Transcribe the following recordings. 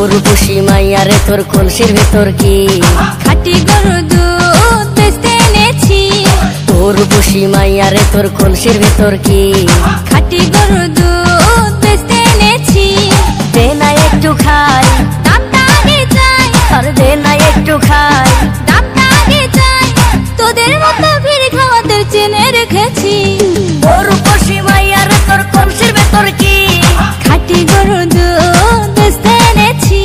রূপসী মাইয়া রে তোর কলসির ভেতর কি খাঁটি গরুর দুধ বেচতে এনেছি। রূপসী মাইয়া রে তোর কলসির ভেতর কি খাঁটি গরুর দুধ বেচতে এনেছি। দে না একটু খাই, দামটা আগে চাই, আর দে না একটু খাই। দামটা আগে চাই, তোদের মতো ভিড় খাওয়াদের চেনে রেখেছি। রূপসী মাইয়া রে তোর কলসির ভেতর কি খাঁটি গরুর দুধ বেচতে এনেছি।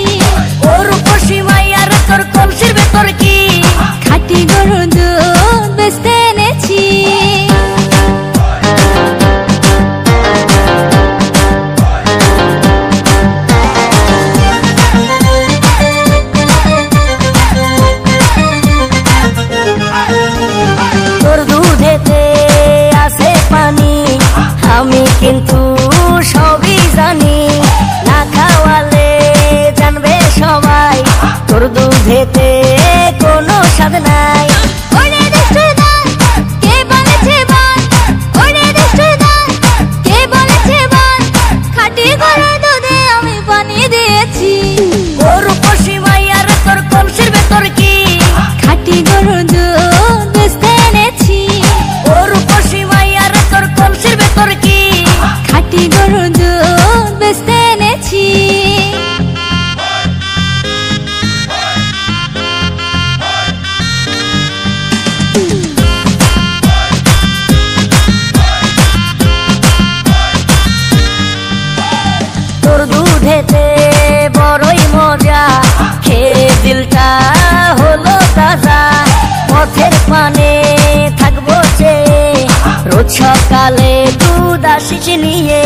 রূপসী মাইয়া রে তোর কলসির ভেতর কি খাঁটি গরুর দুধ বেচতে এনেছি। তোর দুধেতে আছে পানি, আমি কিন্তু সবই জানি। না খাওয়ালে জানবে সবাই তোর দুধেতে কোনো স্বাদ নাই। ওরে দুষ্টুর দল, কে বলেছে বল? ওরে দুষ্টুর দল, কে বলেছে বল? খাঁটি গরুর দুধে আমি পানি দিয়েছি। রূপসী মাইয়া রে তোর কলসির ভেতর কি খাঁটি গরুর দুধ বেচতে এনেছি। রূপসী মাইয়া রে তোর কলসির ভেতর কি খাঁটি গরুর দুধ বেচতে এনেছি। তোর দুধেতে বড়ই মজা, খেয়ে দিলটা হলো তাজা। পথের পানে থাকবো চেয়ে, রোজ সকালে দুধ আসিস নিয়ে।